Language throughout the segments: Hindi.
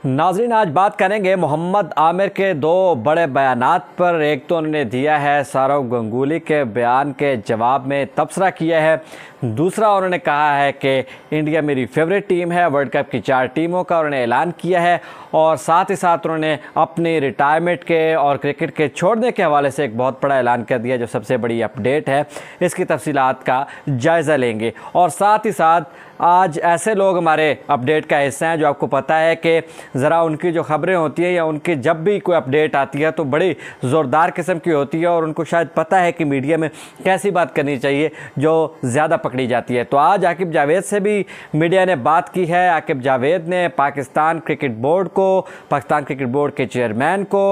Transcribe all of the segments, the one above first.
नाज़रीन, आज बात करेंगे मोहम्मद आमिर के दो बड़े बयानात पर। एक तो उन्होंने दिया है सौरव गंगुली के बयान के जवाब में तबसरा किया है, दूसरा उन्होंने कहा है कि इंडिया मेरी फेवरेट टीम है, वर्ल्ड कप की 4 टीमों का उन्होंने ऐलान किया है। और साथ ही साथ उन्होंने अपनी रिटायरमेंट के और क्रिकेट के छोड़ने के हवाले से एक बहुत बड़ा ऐलान कर दिया, जो सबसे बड़ी अपडेट है। इसकी तफसीलात का जायज़ा लेंगे। और साथ ही साथ आज ऐसे लोग हमारे अपडेट का हिस्सा हैं जो आपको पता है कि ज़रा उनकी जो ख़बरें होती हैं या उनकी जब भी कोई अपडेट आती है तो बड़ी ज़ोरदार किस्म की होती है और उनको शायद पता है कि मीडिया में कैसी बात करनी चाहिए जो ज़्यादा पकड़ी जाती है। तो आज आकिब जावेद से भी मीडिया ने बात की है। आकिब जावेद ने पाकिस्तान क्रिकेट बोर्ड को, पाकिस्तान क्रिकेट बोर्ड के चेयरमैन को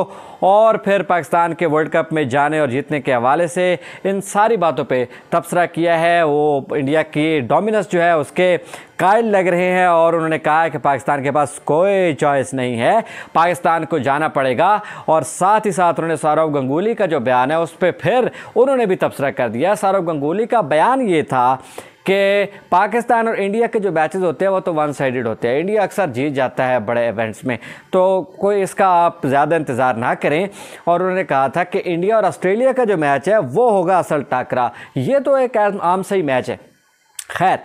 और फिर पाकिस्तान के वर्ल्ड कप में जाने और जीतने के हवाले से इन सारी बातों पे तबसरा किया है। वो इंडिया की डोमिनेंस जो है उसके कायल लग रहे हैं और उन्होंने कहा है कि पाकिस्तान के पास कोई चॉइस नहीं है, पाकिस्तान को जाना पड़ेगा। और साथ ही साथ उन्होंने सौरव गंगुली का जो बयान है उस पर फिर उन्होंने भी तबसरा कर दिया। सौरव गंगुली का बयान ये था कि पाकिस्तान और इंडिया के जो मैचेस होते हैं वो तो वन साइडेड होते हैं, इंडिया अक्सर जीत जाता है बड़े इवेंट्स में, तो कोई इसका आप ज़्यादा इंतज़ार ना करें। और उन्होंने कहा था कि इंडिया और ऑस्ट्रेलिया का जो मैच है वो होगा असल टाकरा, ये तो एक आम सही मैच है। खैर,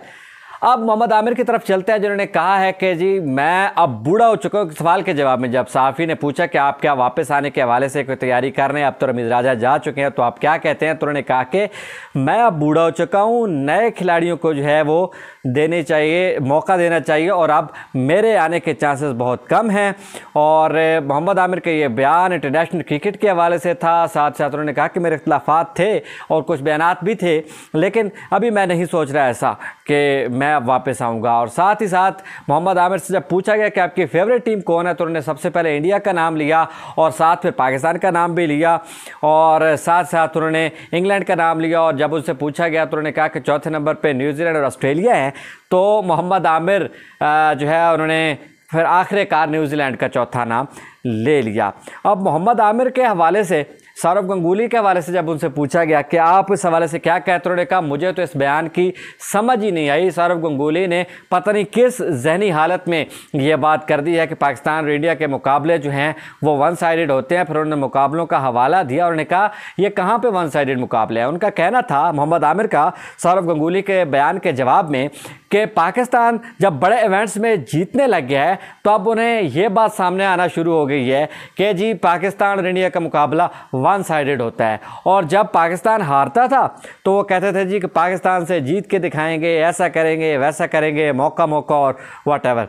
अब मोहम्मद आमिर की तरफ चलते हैं, जिन्होंने कहा है कि जी मैं अब बूढ़ा हो चुका हूँ। सवाल के जवाब में जब सहाफ़ी ने पूछा कि आप क्या वापस आने के हवाले से कोई तैयारी कर रहे हैं, अब तो रमीज़ राजा जा चुके हैं, तो आप क्या कहते हैं? तो उन्होंने कहा कि मैं अब बूढ़ा हो चुका हूँ, नए खिलाड़ियों को जो है वो देने चाहिए, मौका देना चाहिए और अब मेरे आने के चांसेस बहुत कम हैं। और मोहम्मद आमिर के ये बयान इंटरनेशनल क्रिकेट के हवाले से था। साथ साथ उन्होंने कहा कि मेरे इख्तिलाफ़ात थे और कुछ बयानात भी थे, लेकिन अभी मैं नहीं सोच रहा ऐसा कि मैं अब वापस आऊँगा। और साथ ही साथ मोहम्मद आमिर से जब पूछा गया कि आपकी फेवरेट टीम कौन है, तो उन्होंने सबसे पहले इंडिया का नाम लिया और साथ फिर पाकिस्तान का नाम भी लिया और साथ साथ उन्होंने इंग्लैंड का नाम लिया। और जब उनसे पूछा गया तो उन्होंने कहा कि चौथे नंबर पर न्यूजीलैंड और ऑस्ट्रेलिया है। तो मोहम्मद आमिर जो है उन्होंने फिर आखिरकार न्यूजीलैंड का चौथा नाम ले लिया। अब मोहम्मद आमिर के हवाले से, सौरव गंगुली के हवाले से जब उनसे पूछा गया कि आप इस हवाले से क्या कहते, उन्होंने कहा मुझे तो इस बयान की समझ ही नहीं आई। सौरव गंगुली ने पता नहीं किस जहनी हालत में ये बात कर दी है कि पाकिस्तान और इंडिया के मुकाबले जो हैं वो वन साइडेड होते हैं। फिर उन्होंने मुकाबलों का हवाला दिया और उन्होंने कहा ये कहाँ पे वन साइडेड मुकाबले हैं। उनका कहना था, मोहम्मद आमिर का, सौरव गंगुली के बयान के जवाब में, कि पाकिस्तान जब बड़े इवेंट्स में जीतने लग गया है तो अब उन्हें ये बात सामने आना शुरू हो गई है कि जी पाकिस्तान और इंडिया का मुकाबला वन साइडेड होता है। और जब पाकिस्तान हारता था तो वो कहते थे जी कि पाकिस्तान से जीत के दिखाएंगे, ऐसा करेंगे, वैसा करेंगे, मौका मौका और व्हाटएवर।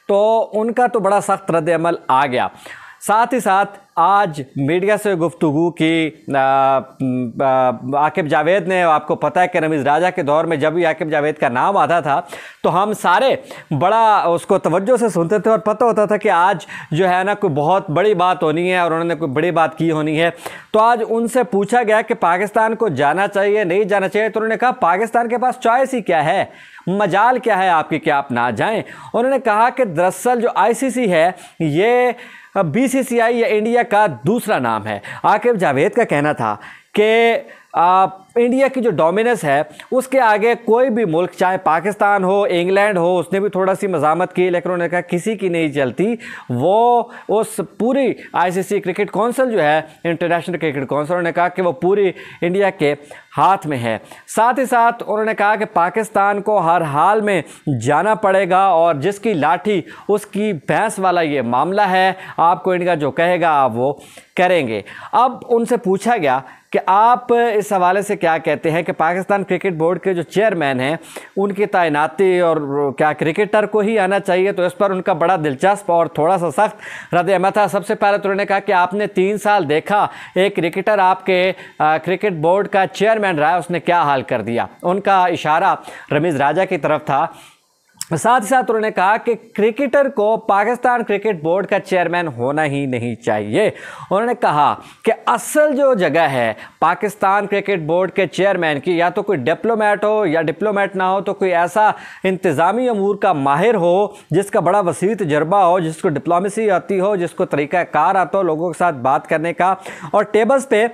तो उनका तो बड़ा सख्त रद्द अमल आ गया। साथ ही साथ आज मीडिया से गुफ्तगू की आकिब जावेद ने, आपको पता है कि रमीज़ राजा के दौर में जब भी आकिब जावेद का नाम आता था तो हम सारे बड़ा उसको तवज्जो से सुनते थे और पता होता था कि आज जो है ना कोई बहुत बड़ी बात होनी है और उन्होंने कोई बड़ी बात की होनी है। तो आज उनसे पूछा गया कि पाकिस्तान को जाना चाहिए, नहीं जाना चाहिए, तो उन्होंने कहा पाकिस्तान के पास चॉइस ही क्या है, मजाल क्या है आपकी कि आप ना जाएं। उन्होंने कहा कि दरअसल जो ICC है ये BCCI या इंडिया का दूसरा नाम है। आकिब जावेद का कहना था कि इंडिया की जो डोमिनेंस है उसके आगे कोई भी मुल्क, चाहे पाकिस्तान हो, इंग्लैंड हो, उसने भी थोड़ा सी मज़ामत की, लेकिन उन्होंने कहा किसी की नहीं चलती। वो उस पूरी ICC क्रिकेट काउंसिल जो है, इंटरनेशनल क्रिकेट काउंसिल, उन्होंने कहा कि वो पूरी इंडिया के हाथ में है। साथ ही साथ उन्होंने कहा कि पाकिस्तान को हर हाल में जाना पड़ेगा और जिसकी लाठी उसकी भैंस वाला ये मामला है, आपको इंडिया जो कहेगा आप वो करेंगे। अब उनसे पूछा गया कि आप इस हवाले से क्या कहते हैं कि पाकिस्तान क्रिकेट बोर्ड के जो चेयरमैन हैं उनकी तैनाती और क्या क्रिकेटर को ही आना चाहिए, तो इस पर उनका बड़ा दिलचस्प और थोड़ा सा सख्त रद्द अमल था। सबसे पहले तो उन्होंने कहा कि आपने 3 साल देखा एक क्रिकेटर आपके क्रिकेट बोर्ड का चेयरमैन रहा है, उसने क्या हाल कर दिया। उनका इशारा रमीज़ राजा की तरफ था। साथ ही साथ उन्होंने कहा कि क्रिकेटर को पाकिस्तान क्रिकेट बोर्ड का चेयरमैन होना ही नहीं चाहिए। उन्होंने कहा कि असल जो जगह है पाकिस्तान क्रिकेट बोर्ड के चेयरमैन की, या तो कोई डिप्लोमेट हो या डिप्लोमेट ना हो तो कोई ऐसा इंतज़ामी अमूर का माहिर हो जिसका बड़ा वसी तजर्बा हो, जिसको डिप्लोमेसी आती हो, जिसको तरीक़ाकार आता हो लोगों के साथ बात करने का और टेबल्स पे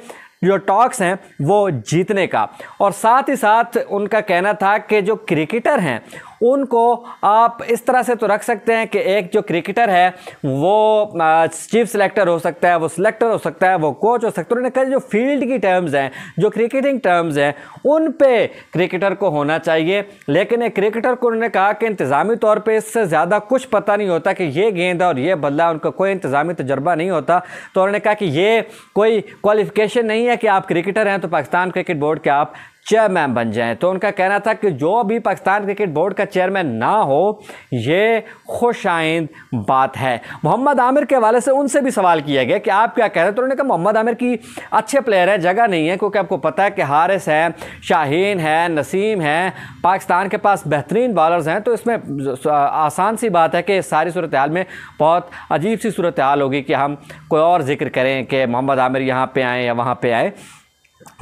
जो टॉक्स हैं वो जीतने का। और साथ ही साथ उनका कहना था कि जो क्रिकेटर हैं उनको आप इस तरह से तो रख सकते हैं कि एक जो क्रिकेटर है वो चीफ सिलेक्टर हो सकता है, वो सिलेक्टर हो सकता है, वो कोच हो सकता है। उन्होंने कहा जो फील्ड की टर्म्स हैं, जो क्रिकेटिंग टर्म्स हैं, उन पे क्रिकेटर को होना चाहिए। लेकिन एक क्रिकेटर को उन्होंने कहा कि इंतज़ामी तौर पे इससे ज़्यादा कुछ पता नहीं होता कि ये गेंद और ये बल्ला, उनका कोई इंतज़ामी तजर्बा नहीं होता। तो उन्होंने कहा कि ये कोई क्वालिफिकेशन नहीं है कि आप क्रिकेटर हैं तो पाकिस्तान क्रिकेट बोर्ड के आप चेयरमैन बन जाएं। तो उनका कहना था कि जो भी पाकिस्तान क्रिकेट बोर्ड का चेयरमैन ना हो, ये खुशाइंद बात है। मोहम्मद आमिर के हवाले से उनसे भी सवाल किया गया कि आप क्या कह रहे हैं। तो उन्होंने कहा मोहम्मद आमिर की अच्छे प्लेयर है, जगह नहीं है, क्योंकि आपको पता है कि हारिस है, शाहीन है, नसीम है, पाकिस्तान के पास बेहतरीन बॉलर्स हैं। तो इसमें आसान सी बात है कि सारी सूरत हाल में बहुत अजीब सी सूरत हाल होगी कि हम कोई और जिक्र करें कि मोहम्मद आमिर यहाँ पे आए या वहाँ पे आए।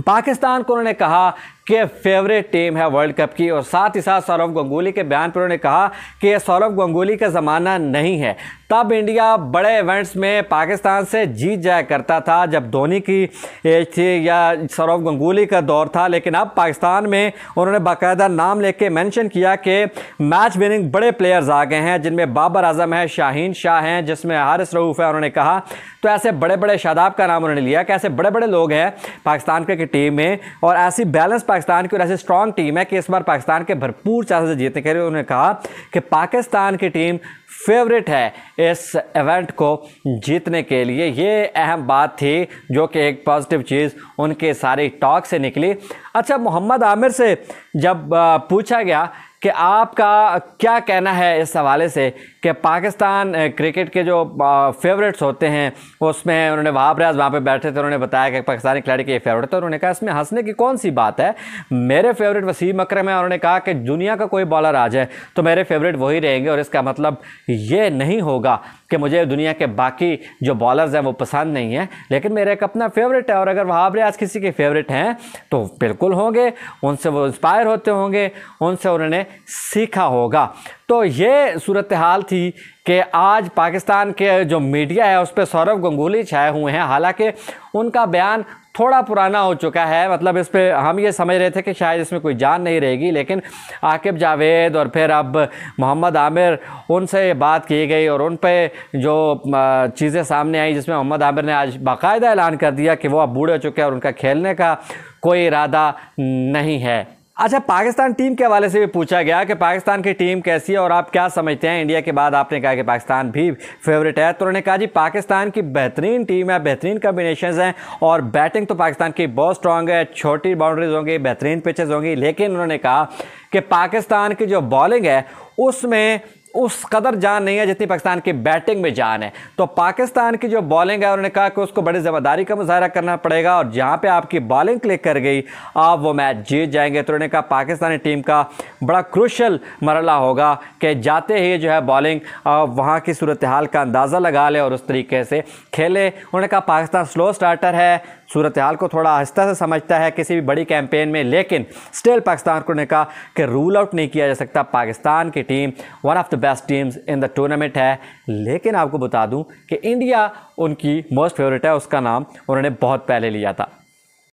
पाकिस्तान को उन्होंने कहा कि फेवरेट टीम है वर्ल्ड कप की, और साथ ही साथ सौरव गंगूली के बयान पर उन्होंने कहा कि यह सौरव गंगूली का ज़माना नहीं है। तब इंडिया बड़े इवेंट्स में पाकिस्तान से जीत जाया करता था जब धोनी की एज थी या सौरव गंगूली का दौर था। लेकिन अब पाकिस्तान में उन्होंने बाकायदा नाम लेके मेंशन किया कि मैच विनिंग बड़े प्लेयर्स आ गए हैं, जिनमें बाबर आजम है, शाहीन शाह हैं, जिसमें हारिस रऊफ है। उन्होंने कहा तो ऐसे बड़े बड़े, शादाब का नाम उन्होंने लिया कि ऐसे बड़े बड़े लोग हैं पाकिस्तान क्रिकेट टीम में, और ऐसी बैलेंस पाकिस्तान की और ऐसी स्ट्रॉन्ग टीम है कि इस बार पाकिस्तान के भरपूर चांसेस से जीतने के लिए। उन्होंने कहा कि पाकिस्तान की टीम फेवरेट है इस इवेंट को जीतने के लिए। ये अहम बात थी जो कि एक पॉजिटिव चीज़ उनके सारे टॉक से निकली। अच्छा, मोहम्मद आमिर से जब पूछा गया कि आपका क्या कहना है इस हवाले से कि पाकिस्तान क्रिकेट के जो फेवरेट्स होते हैं उसमें, उन्होंने वहाब रियाज वहाँ पे बैठे थे, उन्होंने बताया कि पाकिस्तानी खिलाड़ी के फेवरेट थे। उन्होंने कहा इसमें हंसने की कौन सी बात है, मेरे फेवरेट वसीम अकरम है। उन्होंने कहा कि दुनिया का कोई बॉलर आ जाए तो मेरे फेवरेट वही रहेंगे, और इसका मतलब ये नहीं होगा कि मुझे दुनिया के बाकी जो बॉलर्स हैं वो पसंद नहीं है, लेकिन मेरा एक अपना फेवरेट है। और अगर वहाब रियाज किसी के फेवरेट हैं तो बिल्कुल होंगे, उनसे वो इंस्पायर होते होंगे, उनसे उन्होंने सीखा होगा। तो ये सूरत हाल थी कि आज पाकिस्तान के जो मीडिया है उस पर सौरव गंगूली छाए हुए हैं। हालांकि उनका बयान थोड़ा पुराना हो चुका है, मतलब इस पे हम ये समझ रहे थे कि शायद इसमें कोई जान नहीं रहेगी, लेकिन आकिब जावेद और फिर अब मोहम्मद आमिर, उनसे बात की गई और उन पे जो चीज़ें सामने आई, जिसमें मोहम्मद आमिर ने आज बाकायदा ऐलान कर दिया कि वो अब बूढ़े हो चुके हैं और उनका खेलने का कोई इरादा नहीं है। अच्छा, पाकिस्तान टीम के हवाले से भी पूछा गया कि पाकिस्तान की टीम कैसी है और आप क्या समझते हैं। इंडिया के बाद आपने कहा कि पाकिस्तान भी फेवरेट है, तो उन्होंने कहा जी पाकिस्तान की बेहतरीन टीम है, बेहतरीन कॉम्बिनेशंस हैं, और बैटिंग तो पाकिस्तान की बहुत स्ट्रांग है, छोटी बाउंड्रीज होंगी, बेहतरीन पिचेस होंगी। लेकिन उन्होंने कहा कि पाकिस्तान की जो बॉलिंग है उसमें उस कदर जान नहीं है जितनी पाकिस्तान की बैटिंग में जान है। तो पाकिस्तान की जो बॉलिंग है, उन्होंने कहा कि उसको बड़ी ज़िम्मेदारी का मुजाहरा करना पड़ेगा, और जहाँ पे आपकी बॉलिंग क्लिक कर गई आप वो मैच जीत जाएंगे। तो उन्होंने कहा पाकिस्तानी टीम का बड़ा क्रूशल मरला होगा कि जाते ही जो है बॉलिंग वहाँ की सूरत हाल का अंदाज़ा लगा ले और उस तरीके से खेले। उन्होंने कहा पाकिस्तान स्लो स्टार्टर है, सूरत हाल को थोड़ा आहिस्ता से समझता है किसी भी बड़ी कैंपेन में, लेकिन स्टिल पाकिस्तान को ने कहा कि रूल आउट नहीं किया जा सकता। पाकिस्तान की team one of the best teams in the tournament है। लेकिन आपको बता दूं कि इंडिया उनकी मोस्ट फेवरेट है, उसका नाम उन्होंने बहुत पहले लिया था।